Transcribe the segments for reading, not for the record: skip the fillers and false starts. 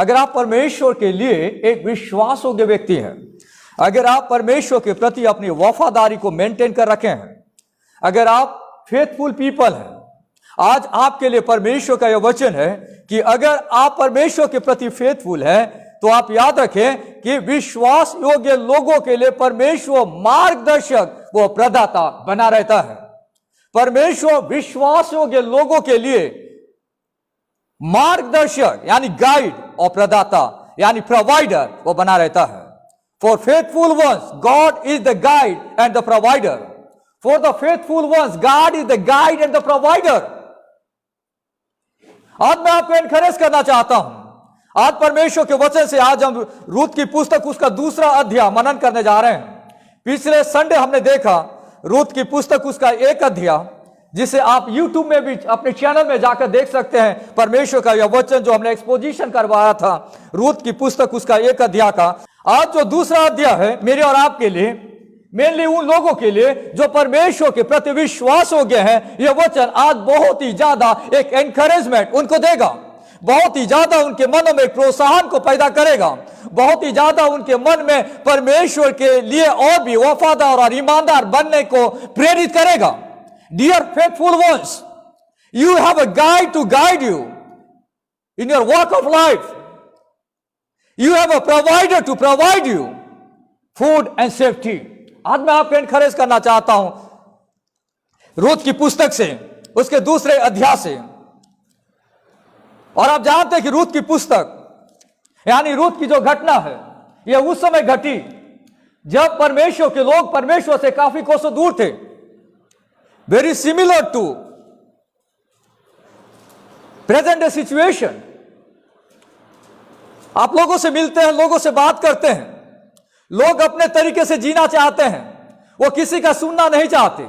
अगर आप परमेश्वर के लिए एक विश्वास योग्य व्यक्ति हैं, अगर आप परमेश्वर के प्रति अपनी वफादारी को मेंटेन कर रखे हैं, अगर आप फेथफुल पीपल हैं, आज आपके लिए परमेश्वर का यह वचन है कि अगर आप परमेश्वर के प्रति फेथफुल हैं तो आप याद रखें कि विश्वास योग्य लोगों के लिए परमेश्वर मार्गदर्शक, वो प्रदाता बना रहता है। परमेश्वर विश्वास योग्य लोगों के लिए मार्गदर्शक यानी गाइड और प्रदाता यानी प्रोवाइडर वो बना रहता है। For faithful ones God is the guide and the provider. For the faithful ones God is the guide and the provider. आज मैं आपको एनकरेज करना चाहता हूं, आज परमेश्वर के वचन से आज हम रूत की पुस्तक उसका दूसरा अध्याय मनन करने जा रहे हैं। पिछले संडे हमने देखा रूत की पुस्तक उसका एक अध्याय, जिसे आप YouTube में भी अपने चैनल में जाकर देख सकते हैं। परमेश्वर का यह वचन जो हमने एक्सपोजिशन करवाया था रूत की पुस्तक उसका एक अध्याय का। आज जो दूसरा अध्याय है मेरे और आपके लिए, मेनली उन लोगों के लिए जो परमेश्वर के प्रति विश्वास योग्य हैं, यह वचन आज बहुत ही ज्यादा एक एनकरेजमेंट उनको देगा, बहुत ही ज्यादा उनके मनों में प्रोत्साहन को पैदा करेगा, बहुत ही ज्यादा उनके मन में परमेश्वर के लिए और भी वफादार और ईमानदार बनने को प्रेरित करेगा। Dear faithful ones, you have a guide to guide you in your walk of life. You have a provider to provide you food and safety. आज मैं आपको एनकरेज करना चाहता हूं रूत की पुस्तक से, उसके दूसरे अध्याय से। और आप जानते हैं कि रूत की पुस्तक यानी रूत की जो घटना है यह उस समय घटी जब परमेश्वर के लोग परमेश्वर से काफी कोसों दूर थे। Very similar to present day situation. आप लोगों से मिलते हैं, लोगों से बात करते हैं, लोग अपने तरीके से जीना चाहते हैं, वो किसी का सुनना नहीं चाहते,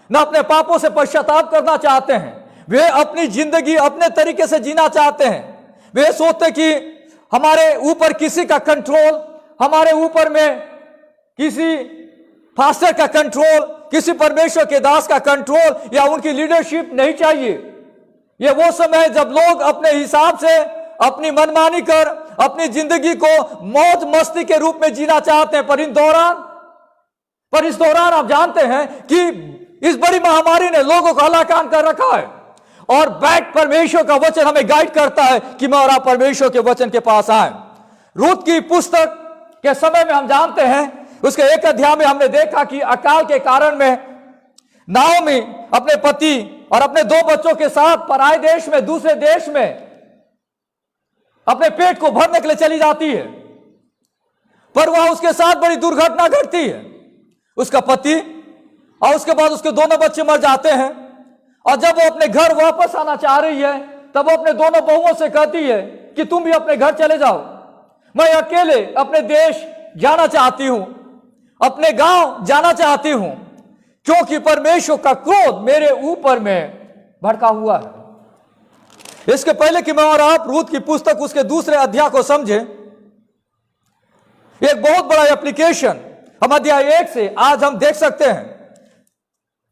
ना अपने पापों से पश्चाताप करना चाहते हैं। वे अपनी जिंदगी अपने तरीके से जीना चाहते हैं। वे सोचते कि हमारे ऊपर किसी का कंट्रोल, हमारे ऊपर में किसी फास्टर का कंट्रोल, किसी परमेश्वर के दास का कंट्रोल या उनकी लीडरशिप नहीं चाहिए। यह वो समय है जब लोग अपने हिसाब से अपनी मनमानी कर अपनी जिंदगी को मौज मस्ती के रूप में जीना चाहते हैं। पर इस दौरान आप जानते हैं कि इस बड़ी महामारी ने लोगों को हलाकान कर रखा है और बैक परमेश्वर का वचन हमें गाइड करता है कि मैं और आप परमेश्वर के वचन के पास आए। रूत की पुस्तक के समय में हम जानते हैं उसके एक अध्याय में हमने देखा कि अकाल के कारण में नाओमी अपने पति और अपने 2 बच्चों के साथ पराये देश में, दूसरे देश में अपने पेट को भरने के लिए चली जाती है। पर वह उसके साथ बड़ी दुर्घटना घटती है। उसका पति और उसके बाद उसके दोनों बच्चे मर जाते हैं। और जब वो अपने घर वापस आना चाह रही है तब वो अपने दोनों बहुओं से कहती है कि तुम भी अपने घर चले जाओ, मैं अकेले अपने देश जाना चाहती हूं, अपने गांव जाना चाहती हूं, क्योंकि परमेश्वर का क्रोध मेरे ऊपर में भड़का हुआ है। इसके पहले कि मैं और आप रूत की पुस्तक उसके दूसरे अध्याय को समझे, एक बहुत बड़ा एप्लीकेशन हम अध्याय 1 से आज हम देख सकते हैं।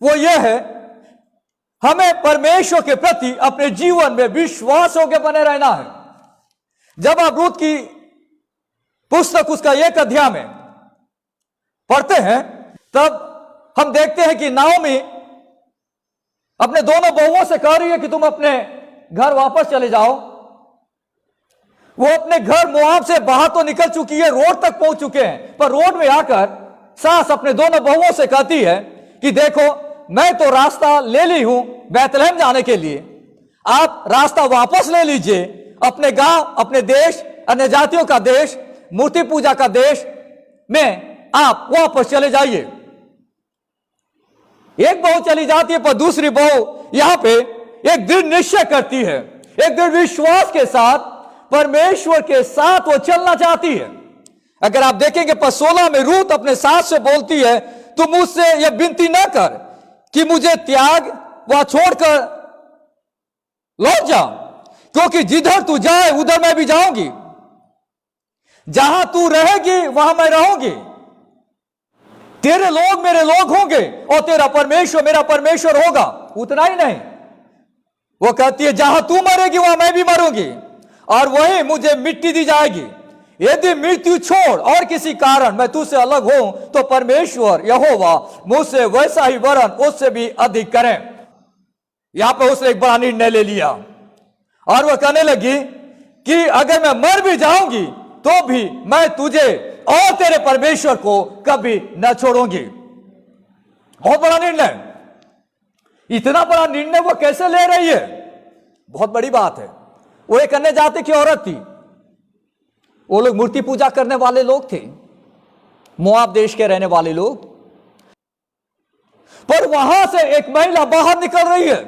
वो ये है, हमें परमेश्वर के प्रति अपने जीवन में विश्वास होकर बने रहना है। जब आप रूत की पुस्तक उसका एक अध्याय में पढ़ते हैं तब हम देखते हैं कि नाओमी अपने दोनों बहुओं से कह रही है कि तुम अपने घर वापस चले जाओ। वो अपने घर मोआब से बाहर तो निकल चुकी है, रोड तक पहुंच चुके हैं, पर रोड में आकर सास अपने दोनों बहुओं से कहती है कि देखो मैं तो रास्ता ले ली हूं बैतलहम जाने के लिए, आप रास्ता वापस ले लीजिए अपने गांव, अपने देश, अन्य जातियों का देश, मूर्ति पूजा का देश में आप वापस चले जाइए। एक बहू चली जाती है पर दूसरी बहू यहां पे एक दृढ़ निश्चय करती है, एक दृढ़ विश्वास के साथ परमेश्वर के साथ वो चलना चाहती है। अगर आप देखेंगे पद 16 में रूत अपने सास से बोलती है, तू मुझसे यह विनती न कर कि मुझे त्याग व छोड़कर लौट जा, क्योंकि जिधर तू जाए उधर मैं भी जाऊंगी, जहां तू रहेगी वहां मैं रहूंगी, तेरे लोग मेरे लोग होंगे और तेरा परमेश्वर मेरा परमेश्वर होगा। उतना ही नहीं, वो कहती है जहां तू मरेगी वहां मैं भी मरूंगी, और वही मुझे मिट्टी दी जाएगी। यदि मृत्यु छोड़ और किसी कारण मैं तुझसे अलग हूं तो परमेश्वर यहोवा मुझसे वैसा ही वरन उससे भी अधिक करें। यहां पे उसने एक बड़ा निर्णय ले लिया और वह कहने लगी कि अगर मैं मर भी जाऊंगी तो भी मैं तुझे और तेरे परमेश्वर को कभी न छोड़ूंगी। बहुत बड़ा निर्णय। इतना बड़ा निर्णय वो कैसे ले रही है? बहुत बड़ी बात है। वो एक अन्य जाति की औरत थी। वो लोग मूर्ति पूजा करने वाले लोग थे, मोआब देश के रहने वाले लोग। पर वहां से एक महिला बाहर निकल रही है।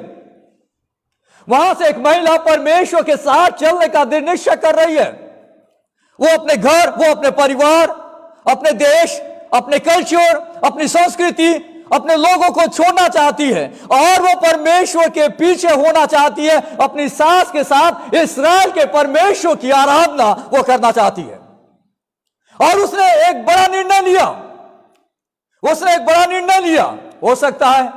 वहां से एक महिला परमेश्वर के साथ चलने का दृढ़ निश्चय कर रही है। वो अपने घर, वो अपने परिवार, अपने देश, अपने कल्चर, अपनी संस्कृति, अपने लोगों को छोड़ना चाहती है और वो परमेश्वर के पीछे होना चाहती है। अपनी सास के साथ इस्राएल के परमेश्वर की आराधना वो करना चाहती है। और उसने एक बड़ा निर्णय लिया। उसने एक बड़ा निर्णय लिया। हो सकता है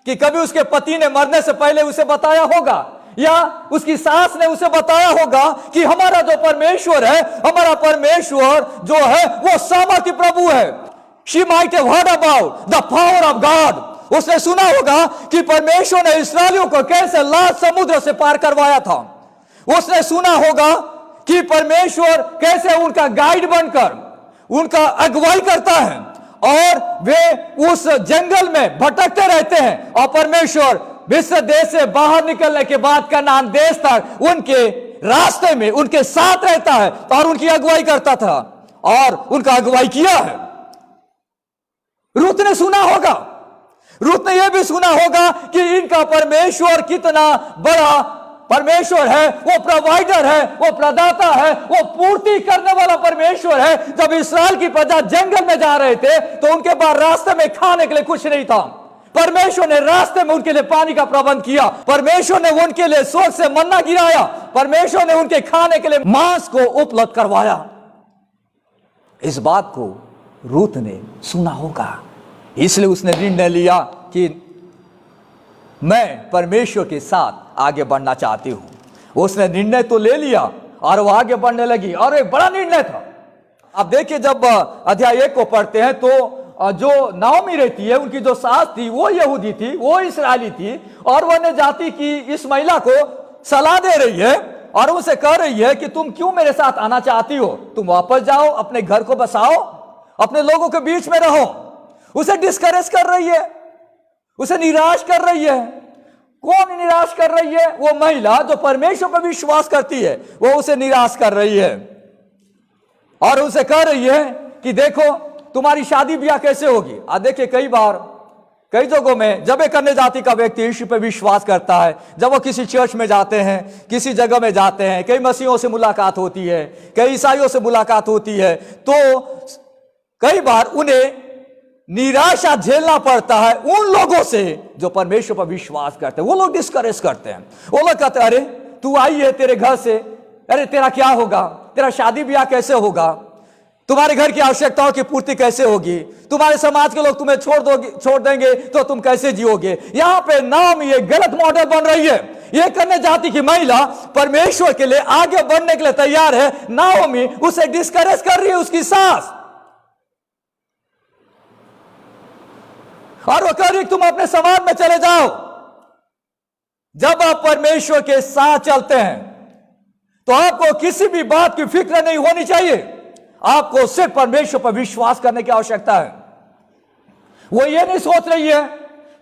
कि कभी उसके पति ने मरने से पहले उसे बताया होगा या उसकी सास ने उसे बताया होगा कि हमारा जो परमेश्वर है, हमारा परमेश्वर जो है वो सामर्थ्य प्रभु है। She might have heard about the power of God. उसने सुना होगा कि परमेश्वर ने इस्राएलियों को कैसे लाल समुद्र से पार करवाया था। उसने सुना होगा कि परमेश्वर कैसे उनका गाइड बनकर उनका अगुवाई करता है और वे उस जंगल में भटकते रहते हैं और परमेश्वर मिस्र देश से बाहर निकलने के बाद कनान देश तक उनके रास्ते में उनके साथ रहता है और उनकी अगुवाई करता था और उनका अगुवाई किया है। रूत ने सुना होगा, रूत ने यह भी सुना होगा कि इनका परमेश्वर कितना बड़ा परमेश्वर है। वो प्रोवाइडर है, वो प्रदाता है, वो पूर्ति करने वाला परमेश्वर है। जब इस्राएल की प्रजा जंगल में जा रहे थे तो उनके पास रास्ते में खाने के लिए कुछ नहीं था। परमेश्वर ने रास्ते में उनके लिए पानी का प्रबंध किया। परमेश्वर ने उनके लिए स्वर्ग से मन्ना गिराया। परमेश्वर ने उनके खाने के लिए मांस को उपलब्ध करवाया। इस बात को रूत ने सुना होगा, इसलिए उसने निर्णय लिया कि मैं परमेश्वर के साथ आगे बढ़ना चाहती हूं। उसने निर्णय तो ले लिया और वो आगे बढ़ने लगी और एक बड़ा निर्णय था। आप देखिए जब अध्याय 1 को पढ़ते हैं तो जो नाओमी रहती है, उनकी जो सास थी वो यहूदी थी, वो इस्राएली थी और वह अन्य जाति की इस महिला को सलाह दे रही है और उसे कह रही है कि तुम क्यों मेरे साथ आना चाहती हो? तुम वापस जाओ, अपने घर को बसाओ, अपने लोगों के बीच में रहो। उसे डिस्करेज कर रही है, उसे निराश कर रही है। कौन निराश कर रही है? वो महिला जो परमेश्वर पर विश्वास करती है, वो उसे निराश कर रही है और उसे कह रही है कि देखो तुम्हारी शादी ब्याह कैसे होगी। आज देखिए कई बार कई जगहों में जब एक अन्य जाति का व्यक्ति यीशु पर विश्वास करता है, जब वो किसी चर्च में जाते हैं, किसी जगह में जाते हैं, कई मसीहों से मुलाकात होती है, कई ईसाइयों से मुलाकात होती है, तो कई बार उन्हें निराशा झेलना पड़ता है उन लोगों से जो परमेश्वर पर विश्वास करते हैं। वो लोग डिस्करेज करते हैं। वो लोग कहते हैं अरे तू आई है तेरे घर से, अरे तेरा क्या होगा, तेरा शादी ब्याह कैसे होगा, तुम्हारे घर की आवश्यकताओं की पूर्ति कैसे होगी, तुम्हारे समाज के लोग तुम्हें छोड़ देंगे तो तुम कैसे जियोगे। यहां पे नाओमी ये गलत मॉडल बन रही है। ये कन्या जाति की महिला परमेश्वर के लिए आगे बढ़ने के लिए तैयार है, नाओमी उसे डिस्करेज कर रही है, उसकी सास। और वो कह रही तुम अपने समाज में चले जाओ। जब आप परमेश्वर के साथ चलते हैं तो आपको किसी भी बात की फिक्र नहीं होनी चाहिए। आपको सिर्फ परमेश्वर पर विश्वास करने की आवश्यकता है। वो ये नहीं सोच रही है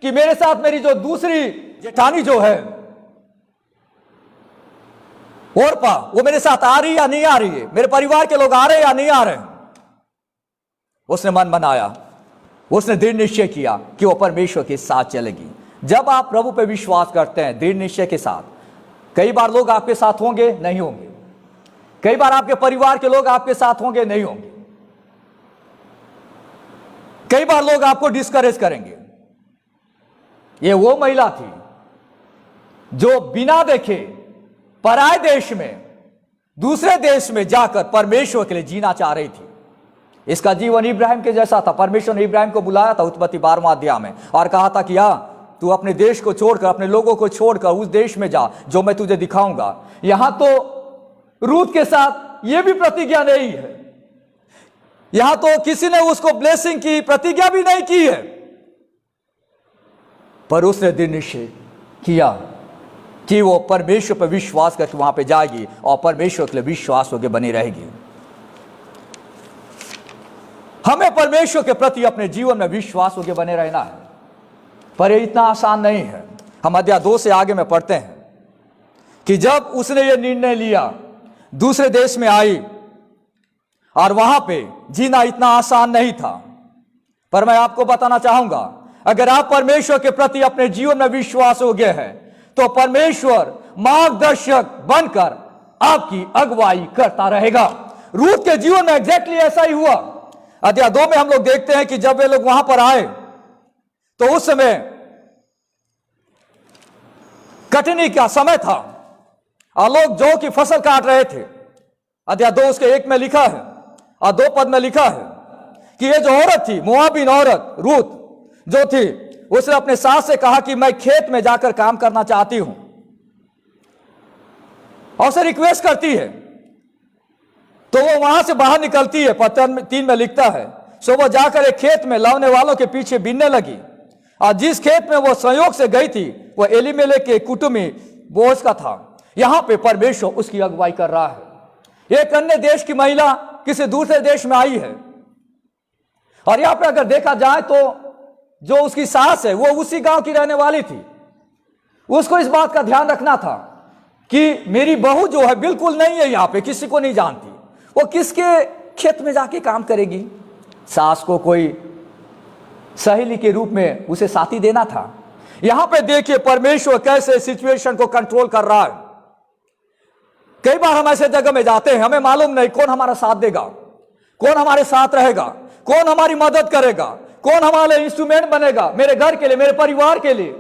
कि मेरे साथ मेरी जो दूसरी जेठानी जो है ओरपा, वो मेरे साथ आ रही या नहीं आ रही है, मेरे परिवार के लोग आ रहे या नहीं आ रहे। उसने मन बनाया, उसने दृढ़ निश्चय किया कि वो परमेश्वर के साथ चलेगी। जब आप प्रभु पे विश्वास करते हैं दृढ़ निश्चय के साथ, कई बार लोग आपके साथ होंगे, नहीं होंगे, कई बार आपके परिवार के लोग आपके साथ होंगे, नहीं होंगे, कई बार लोग आपको डिस्करेज करेंगे। ये वो महिला थी जो बिना देखे पराये देश में, दूसरे देश में जाकर परमेश्वर के लिए जीना चाह रही थी। इसका जीवन इब्राहिम के जैसा था। परमेश्वर ने इब्राहिम को बुलाया था उत्पत्ति 12वां अध्याय में और कहा था कि तू अपने देश को छोड़कर, अपने लोगों को छोड़कर उस देश में जा जो मैं तुझे दिखाऊंगा। यहां तो रूत के साथ यह भी प्रतिज्ञा नहीं है। यहां तो किसी ने उसको ब्लेसिंग की प्रतिज्ञा भी नहीं की है, पर उसने दृढ़ निश्चय किया कि वो परमेश्वर पर विश्वास करके वहां पे जाएगी और परमेश्वर के लिए विश्वास होकर बनी रहेगी। हमें परमेश्वर के प्रति अपने जीवन में विश्वास होकर बने रहना है, पर ये इतना आसान नहीं है। हम अध्याय 2 से आगे में पढ़ते हैं कि जब उसने ये निर्णय लिया, दूसरे देश में आई और वहां पे जीना इतना आसान नहीं था। पर मैं आपको बताना चाहूंगा, अगर आप परमेश्वर के प्रति अपने जीवन में विश्वास हो गए हैं तो परमेश्वर मार्गदर्शक बनकर आपकी अगुवाई करता रहेगा। रूत के जीवन में एग्जैक्टली ऐसा ही हुआ। अध्याय 2 में हम लोग देखते हैं कि जब वे लोग वहां पर आए तो उस समय कटनी का समय था और लोग जौ की फसल काट रहे थे। अध्याय 2 उसके 1 में लिखा है और 2 पद में लिखा है कि ये जो औरत थी, मोआबीन औरत रूत जो थी, उसने अपने सास से कहा कि मैं खेत में जाकर काम करना चाहती हूं, और उसे रिक्वेस्ट करती है। तो वो वहां से बाहर निकलती है। पद 3 में लिखता है, सो वो जाकर एक खेत में लवने वालों के पीछे बीनने लगी, और जिस खेत में वो संयोग से गई थी वो एलीमेलेक के कुटुंबी बोअज का था। यहां पे परमेश्वर उसकी अगुवाई कर रहा है। एक अन्य देश की महिला किसी दूसरे देश में आई है, और यहां पे अगर देखा जाए तो जो उसकी सास है वो उसी गांव की रहने वाली थी। उसको इस बात का ध्यान रखना था कि मेरी बहू जो है बिल्कुल नहीं है, यहां पे किसी को नहीं जानती, वो किसके खेत में जाके काम करेगी। सास को कोई सहेली के रूप में उसे साथी देना था। यहां पे देखिए परमेश्वर कैसे सिचुएशन को कंट्रोल कर रहा है। कई बार हम ऐसे जगह में जाते हैं, हमें मालूम नहीं कौन हमारा साथ देगा, कौन हमारे साथ रहेगा, कौन हमारी मदद करेगा, कौन हमारे इंस्ट्रूमेंट बनेगा, मेरे घर के लिए, मेरे परिवार के लिए,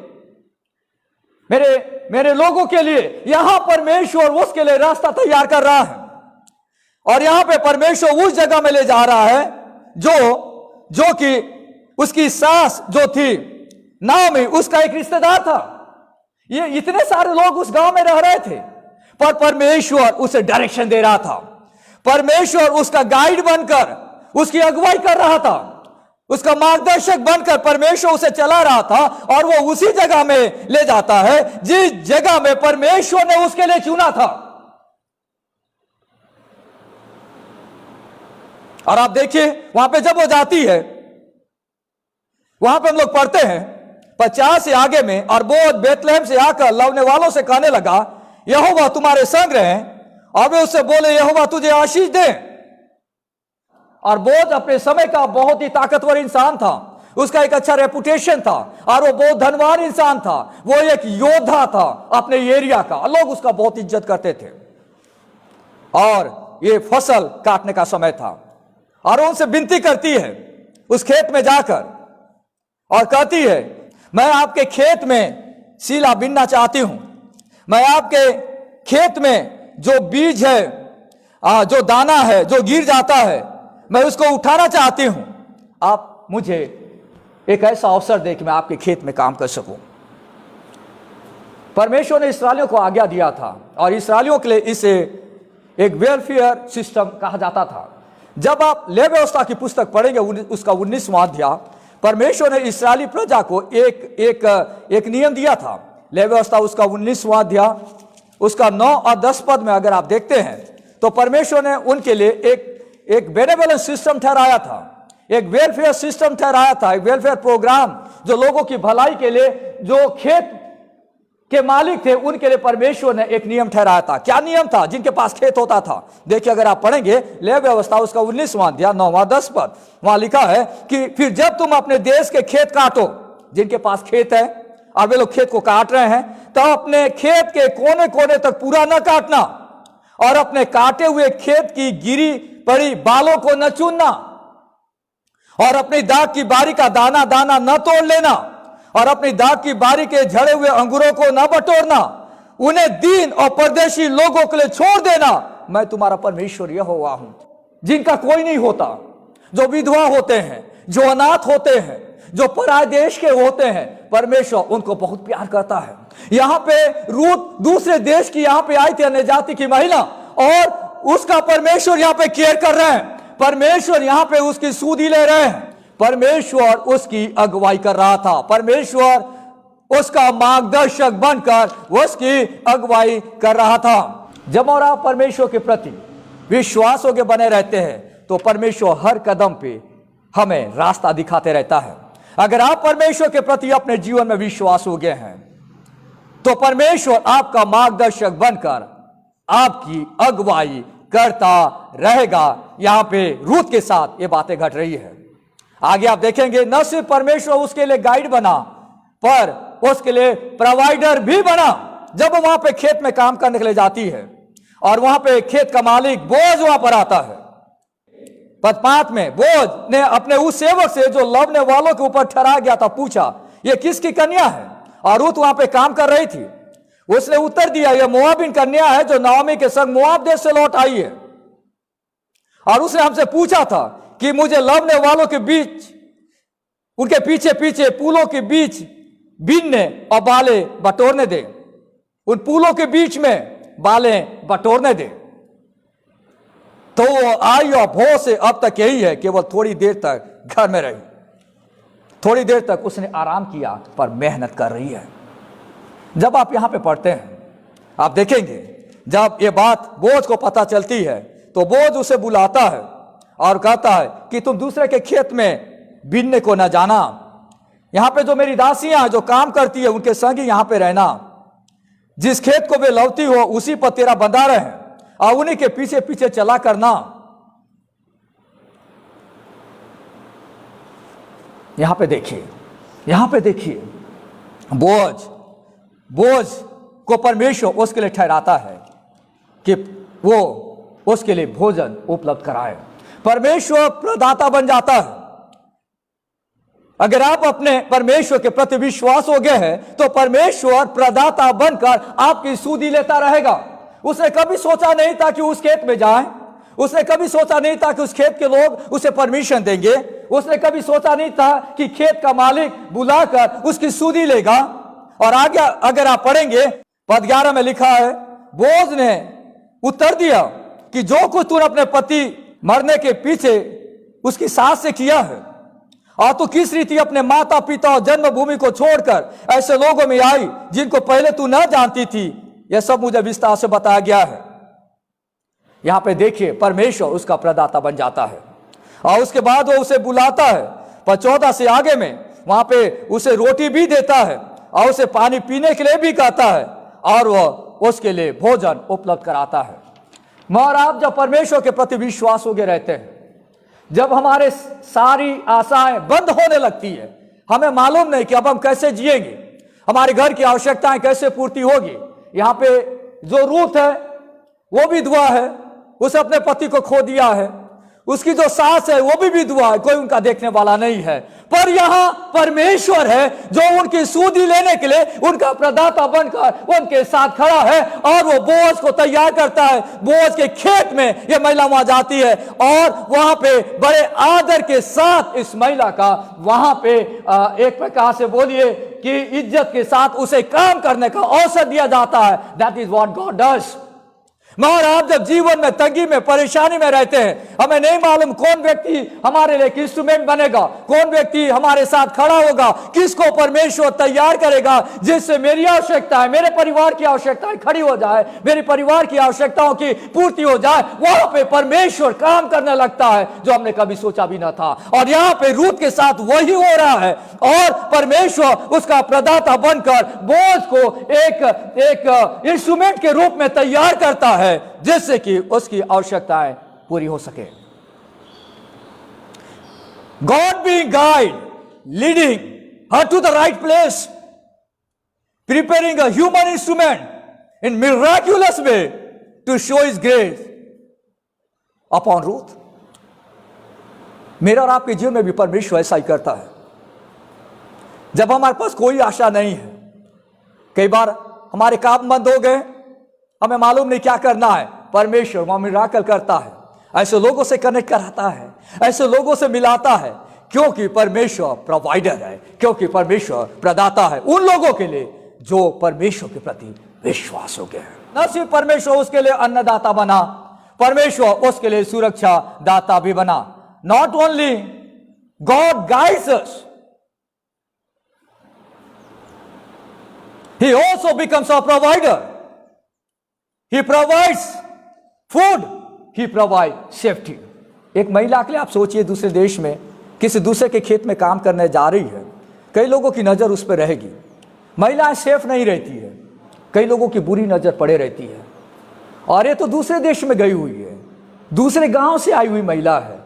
मेरे लोगों के लिए। यहां परमेश्वर उसके लिए रास्ता तैयार कर रहा है, और यहां पे परमेश्वर उस जगह में ले जा रहा है जो कि उसकी सास जो थी नाओमी, उसका एक रिश्तेदार था। ये इतने सारे लोग उस गांव में रह रहे थे, पर परमेश्वर उसे डायरेक्शन दे रहा था। परमेश्वर उसका गाइड बनकर उसकी अगुवाई कर रहा था, उसका मार्गदर्शक बनकर परमेश्वर उसे चला रहा था, और वो उसी जगह में ले जाता है जिस जगह में परमेश्वर ने उसके लिए चुना था। और आप देखिए वहां पे जब वो जाती है, वहां पे हम लोग पढ़ते हैं 50 से आगे में, और बोअज बेतलहम से आकर लवने वालों से कहने लगा, यहोवा तुम्हारे संग रहे। और वे उससे बोले, यहोवा तुझे आशीष दे। और बोअज अपने समय का बहुत ही ताकतवर इंसान था, उसका एक अच्छा रेपुटेशन था, और वो बहुत धनवान इंसान था, वो एक योद्धा था अपने एरिया का, लोग उसका बहुत इज्जत करते थे। और ये फसल काटने का समय था, और उनसे विनती करती है उस खेत में जाकर, और कहती है, मैं आपके खेत में सीला बीनना चाहती हूं, मैं आपके खेत में जो बीज है, जो दाना है जो गिर जाता है, मैं उसको उठाना चाहती हूं। आप मुझे एक ऐसा अवसर दे कि मैं आपके खेत में काम कर सकूं। परमेश्वर ने इस्राएलियों को आज्ञा दिया था, और इस्राएलियों के लिए इसे एक वेलफेयर सिस्टम कहा जाता था। जब आप लेवी व्यवस्था की पुस्तक पढ़ेंगे, उसका 19वां अध्याय, परमेश्वर ने इस्राएली प्रजा को एक नियम दिया था। लेवी व्यवस्था उसका 19वां अध्याय, उसका 9 और 10 पद में अगर आप देखते हैं तो परमेश्वर ने उनके लिए एक बेनेवोलेंस सिस्टम ठहराया था, एक वेलफेयर सिस्टम ठहराया था, एक वेलफेयर प्रोग्राम, जो लोगों की भलाई के लिए, जो खेत के मालिक थे उनके लिए परमेश्वर ने एक नियम ठहराया था। क्या नियम था? जिनके पास खेत होता था, देखिए अगर आप पढ़ेंगे लेवी व्यवस्था उसका 19वां अध्याय 9वां 10 पद, वहां लिखा है कि फिर जब तुम अपने देश के खेत काटो, जिनके पास खेत है और वे लोग खेत को काट रहे हैं, तो अपने खेत के कोने कोने तक पूरा न काटना, और अपने काटे हुए खेत की गिरी पड़ी बालों को न चुनना, और अपनी दाख की बारी का दाना दाना न तोड़ लेना, और अपनी दाख की बारी के झड़े हुए अंगूरों को न बटोरना, उन्हें दीन और परदेशी लोगों के लिए छोड़ देना। मैं तुम्हारा परमेश्वर यहोवा हूं। जिनका कोई नहीं होता, जो विधवा होते हैं, जो अनाथ होते हैं, जो पराय देश के होते हैं, परमेश्वर उनको बहुत प्यार करता है। यहां पे रूत दूसरे देश की यहां पे आई थी, अन्य जाति की महिला, और उसका परमेश्वर यहां पे केयर कर रहे हैं। परमेश्वर यहां पे उसकी सूधी ले रहे हैं। परमेश्वर उसकी अगुवाई कर रहा था। परमेश्वर उसका मार्गदर्शक बनकर उसकी अगुवाई कर रहा था। जब और आप परमेश्वर के प्रति विश्वासों के बने रहते हैं तो परमेश्वर हर कदम पे हमें रास्ता दिखाते रहता है। अगर आप परमेश्वर के प्रति अपने जीवन में विश्वास हो गए हैं तो परमेश्वर आपका मार्गदर्शक बनकर आपकी अगुवाई करता रहेगा। यहां पे रूथ के साथ ये बातें घट रही है। आगे आप देखेंगे न सिर्फ परमेश्वर उसके लिए गाइड बना पर उसके लिए प्रोवाइडर भी बना। जब वो वहां पे खेत में काम करने के लिए जाती है और वहां पे खेत का मालिक बोअज वहां पर आता है, पद 5 में बोअज ने अपने उस सेवक से जो लवने वालों के ऊपर ठहरा गया था पूछा, ये किसकी कन्या है? और रूथ वहां पे काम कर रही थी। उसने उत्तर दिया, यह मोआबिन कन्या है जो नाओमी के संग मोआब देश से लौट आई है। और उसने हमसे पूछा था कि मुझे लवने वालों के बीच उनके पीछे पीछे पुलों के बीच बीनने और बाले बटोरने दे। उन पुलों के बीच में बाले बटोरने दे। तो वो आई और भोर से अब तक यही है, केवल थोड़ी देर तक घर में रही, थोड़ी देर तक उसने आराम किया, पर मेहनत कर रही है। जब आप यहां पे पढ़ते हैं आप देखेंगे जब ये बात बोझ को पता चलती है तो बोझ उसे बुलाता है और कहता है कि तुम दूसरे के खेत में बीनने को न जाना, यहां पे जो मेरी दासियां जो काम करती है उनके संग ही यहां पे रहना। जिस खेत को वे लौती हो उसी पर तेरा बंधा रहे और उन्हीं के पीछे पीछे चला करना। यहां पे देखिए, यहां पे देखिए, बोझ को परमेश्वर उसके लिए ठहराता है कि वो उसके लिए भोजन उपलब्ध कराए। परमेश्वर प्रदाता बन जाता है। अगर आप अपने परमेश्वर के प्रति विश्वास हो गए हैं तो परमेश्वर प्रदाता बनकर आपकी सूधी लेता रहेगा। उसने कभी सोचा नहीं था कि उस खेत में जाए, उसने कभी सोचा नहीं था कि उस खेत के लोग उसे परमिशन देंगे, उसने कभी सोचा नहीं था कि खेत का मालिक बुलाकर उसकी सूधी लेगा। और आगे अगर आप पढ़ेंगे पद 11 में लिखा है, बोझ ने उत्तर दिया कि जो कुछ तूने अपने पति मरने के पीछे उसकी सास से किया है और तू किस रीति अपने माता पिता और जन्मभूमि को छोड़कर ऐसे लोगों में आई जिनको पहले तू न जानती थी, यह सब मुझे विस्तार से बताया गया है। यहां पे देखिए परमेश्वर उसका प्रदाता बन जाता है और उसके बाद वो उसे बुलाता है। पर 14 से आगे में वहां पे उसे रोटी भी देता है और उसे पानी पीने के लिए भी कहता है और वह उसके लिए भोजन उपलब्ध कराता है। मगर आप जब परमेश्वर के प्रति विश्वास होके रहते हैं, जब हमारे सारी आशाएं बंद होने लगती है, हमें मालूम नहीं कि अब हम कैसे जिएंगे, हमारे घर की आवश्यकताएं कैसे पूर्ति होगी। यहाँ पे जो रूथ है वो विधवा है, उसे अपने पति को खो दिया है, उसकी जो सास है वो भी विधवा है, कोई उनका देखने वाला नहीं है। पर यहाँ परमेश्वर है जो उनकी सूधी लेने के लिए उनका प्रदाता बनकर उनके साथ खड़ा है और वो बोझ को तैयार करता है। बोझ के खेत में ये महिला वहां जाती है और वहां पे बड़े आदर के साथ इस महिला का वहां पे एक प्रकार से बोलिए कि इज्जत के साथ उसे काम करने का अवसर दिया जाता है। That is what God does. मगर आप जब जीवन में तंगी में परेशानी में रहते हैं, हमें नहीं मालूम कौन व्यक्ति हमारे लिए इंस्ट्रूमेंट बनेगा, कौन व्यक्ति हमारे साथ खड़ा होगा, किसको परमेश्वर तैयार करेगा जिससे मेरी आवश्यकता है, मेरे परिवार की आवश्यकताएं खड़ी हो जाए, मेरे परिवार की आवश्यकताओं की पूर्ति हो जाए। वहां पे परमेश्वर काम करने लगता है जो हमने कभी सोचा भी ना था। और यहाँ पे रूथ के साथ वही हो रहा है और परमेश्वर उसका प्रदाता बनकर बोझ को एक इंस्ट्रूमेंट के रूप में तैयार करता है जिससे कि उसकी आवश्यकताएं पूरी हो सके। God being guide, leading her to the right place, preparing a human instrument in miraculous way to show His grace upon Ruth. मेरा और आपके जीवन में भी परमेश्वर ऐसा ही करता है। जब हमारे पास कोई आशा नहीं है, कई बार हमारे काम बंद हो गए, हमें मालूम नहीं क्या करना है, परमेश्वर वहां मिराकल करता है, ऐसे लोगों से कनेक्ट कराता है, ऐसे लोगों से मिलाता है, क्योंकि परमेश्वर प्रोवाइडर है, क्योंकि परमेश्वर प्रदाता है उन लोगों के लिए जो परमेश्वर के प्रति विश्वास हो गए हैं। न सिर्फ परमेश्वर उसके लिए अन्नदाता बना, परमेश्वर उसके लिए सुरक्षा दाता भी बना। Not only God guides us, He also becomes our provider. He provides food. He provides safety. एक महिला के लिए आप सोचिए, दूसरे देश में किसी दूसरे के खेत में काम करने जा रही है, कई लोगों की नजर उस पर रहेगी, महिलाएं सेफ नहीं रहती है, कई लोगों की बुरी नजर पड़े रहती है। और ये तो दूसरे देश में गई हुई है, दूसरे गांव से आई हुई महिला है,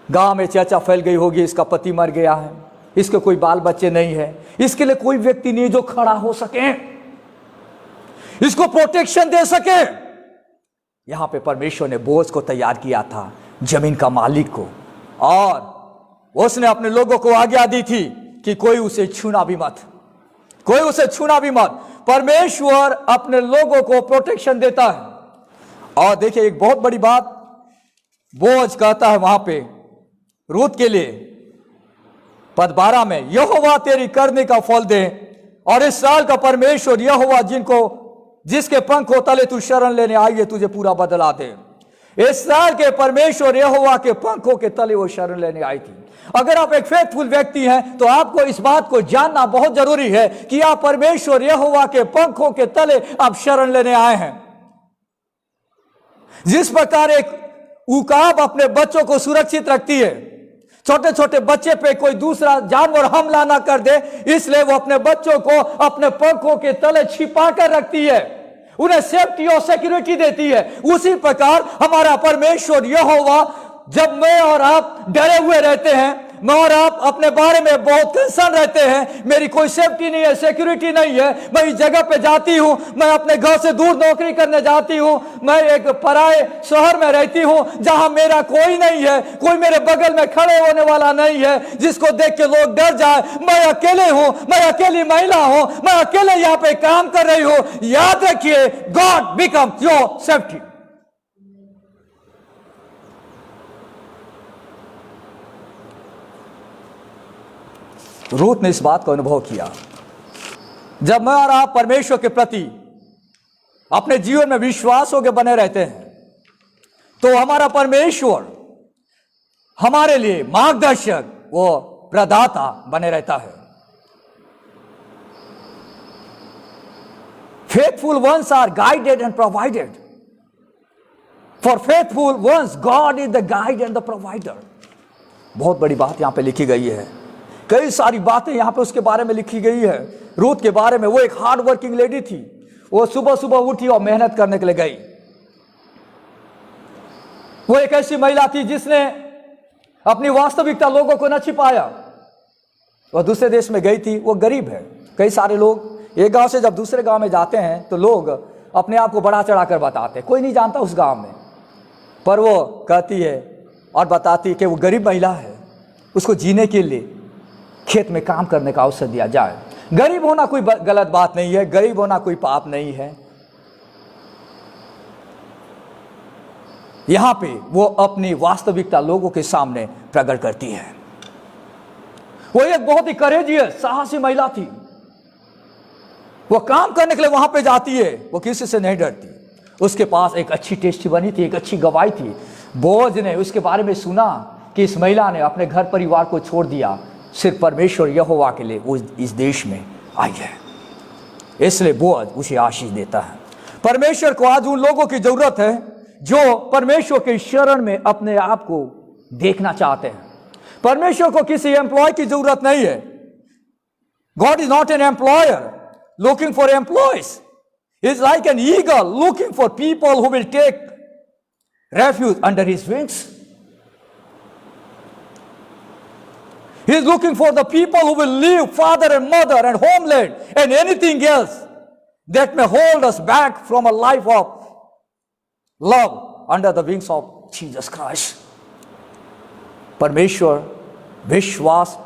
गांव में चर्चा फैल गई होगी, इसका पति मर गया है, इसके कोई बाल बच्चे नहीं है, इसके लिए कोई व्यक्ति नहीं जो खड़ा हो सके, इसको प्रोटेक्शन दे सके। यहां पे परमेश्वर ने बोझ को तैयार किया था, जमीन का मालिक को, और उसने अपने लोगों को आज्ञा दी थी कि कोई उसे छूना भी मत, कोई उसे छूना भी मत। परमेश्वर अपने लोगों को प्रोटेक्शन देता है। और देखिए एक बहुत बड़ी बात बोझ कहता है वहां पे रूत के लिए, पद 12 में, यहोवा तेरी करने का फल दे, और इस साल का परमेश्वर यहोवा जिसके पंखों तले तू शरण लेने आई है तुझे पूरा बदला दे। इस साल के परमेश्वर यहोवा के पंखों के तले वो शरण लेने आई थी। अगर आप एक फेथफुल व्यक्ति हैं तो आपको इस बात को जानना बहुत जरूरी है कि आप परमेश्वर यहोवा के पंखों के तले आप शरण लेने आए हैं। जिस प्रकार एक उकाब अपने बच्चों को सुरक्षित रखती है, छोटे छोटे बच्चे पे कोई दूसरा जानवर हमला ना कर दे, इसलिए वो अपने बच्चों को अपने पंखों के तले छिपा कर रखती है, उन्हें सेफ्टी और सिक्योरिटी देती है। उसी प्रकार हमारा परमेश्वर यहोवा, जब मैं और आप डरे हुए रहते हैं, मैं और आप अपने बारे में बहुत कंसर्न रहते हैं, मेरी कोई सेफ्टी नहीं है, सिक्योरिटी नहीं है, मैं इस जगह पे जाती हूं, मैं अपने घर से दूर नौकरी करने जाती हूं, मैं एक पराए शहर में रहती हूं जहां मेरा कोई नहीं है, कोई मेरे बगल में खड़े होने वाला नहीं है जिसको देख के लोग डर जाए, मैं अकेले हूं, मैं अकेली महिला हूं, मैं अकेले यहां पे काम कर रही हूं। याद रखिए, God becomes your safety. Ruth ने इस बात को अनुभव किया। जब मैं और आप परमेश्वर के प्रति अपने जीवन में विश्वास होकर बने रहते हैं तो हमारा परमेश्वर हमारे लिए मार्गदर्शक, वो प्रदाता बने रहता है। Faithful ones are guided and provided. For faithful ones, God is the guide and the provider. बहुत बड़ी बात यहां पे लिखी गई है, कई सारी बातें यहां पे उसके बारे में लिखी गई है। रूत के बारे में, वो एक हार्ड वर्किंग लेडी थी, वो सुबह सुबह उठी और मेहनत करने के लिए गई। वो एक ऐसी महिला थी जिसने अपनी वास्तविकता लोगों को न छिपाया। वो दूसरे देश में गई थी, वो गरीब है। कई सारे लोग एक गांव से जब दूसरे गांव में जाते हैं तो लोग अपने आप को बढ़ा चढ़ा कर बताते हैं, कोई नहीं जानता उस गांव में, पर वो कहती है और बताती है कि वो गरीब महिला है, उसको जीने के लिए खेत में काम करने का अवसर दिया जाए। गरीब होना कोई गलत बात नहीं है, गरीब होना कोई पाप नहीं है। यहां पे वो अपनी वास्तविकता लोगों के सामने प्रकट करती है। वो एक बहुत ही करेजियस, साहसी महिला थी। वो काम करने के लिए वहां पे जाती है, वो किसी से नहीं डरती। उसके पास एक अच्छी टेस्टी बनी थी, एक अच्छी गवाही थी। बोझ ने उसके बारे में सुना कि इस महिला ने अपने घर परिवार को छोड़ दिया, सिर्फ परमेश्वर यहोवा के लिए वो इस देश में आई है, इसलिए बोझ उसे आशीष देता है। परमेश्वर को आज उन लोगों की जरूरत है जो परमेश्वर के शरण में अपने आप को देखना चाहते हैं। परमेश्वर को किसी एम्प्लॉय की जरूरत नहीं है। God is not an employer looking for employees. He's like an eagle looking for people who will take refuge under his wings. He's looking for the people who will leave father and mother and homeland and anything else that may hold us back from a life of love under the wings of Jesus Christ. परमेश्वर विश्वास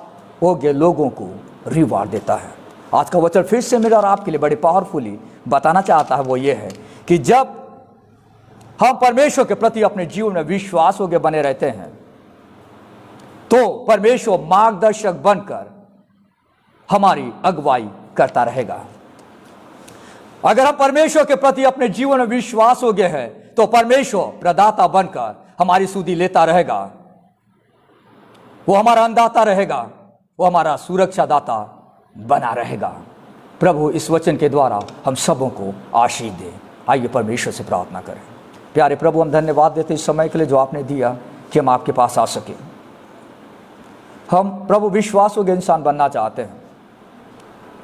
योग्य लोगों को reward देता है। आज का वचन फिर से मेरे और आपके लिए बड़े पावरफुली बताना चाहता है, वो ये है कि जब हम परमेश्वर के प्रति अपने जीवन में विश्वास होकर बने रहते हैं तो परमेश्वर मार्गदर्शक बनकर हमारी अगुवाई करता रहेगा। अगर हम परमेश्वर के प्रति अपने जीवन में विश्वास हो गए हैं तो परमेश्वर प्रदाता बनकर हमारी सुधि लेता रहेगा। वो हमारा अन्नदाता रहेगा, वो हमारा सुरक्षा दाता बना रहेगा। प्रभु इस वचन के द्वारा हम सबों को आशीष दे। आइए परमेश्वर से प्रार्थना करें। प्यारे प्रभु, हम धन्यवाद देते इस समय के लिए जो आपने दिया कि हम आपके पास आ सके। हम प्रभु विश्वास योग्य इंसान बनना चाहते हैं।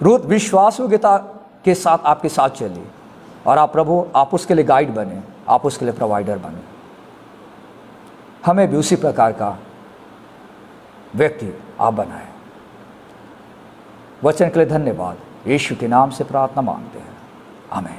रूथ विश्वास योग्यता के साथ आपके साथ चली और आप प्रभु, आप उसके लिए गाइड बने, आप उसके लिए प्रोवाइडर बने। हमें भी उसी प्रकार का व्यक्ति आप बनाए। वचन के लिए धन्यवाद। यीशु के नाम से प्रार्थना मांगते हैं, आमीन।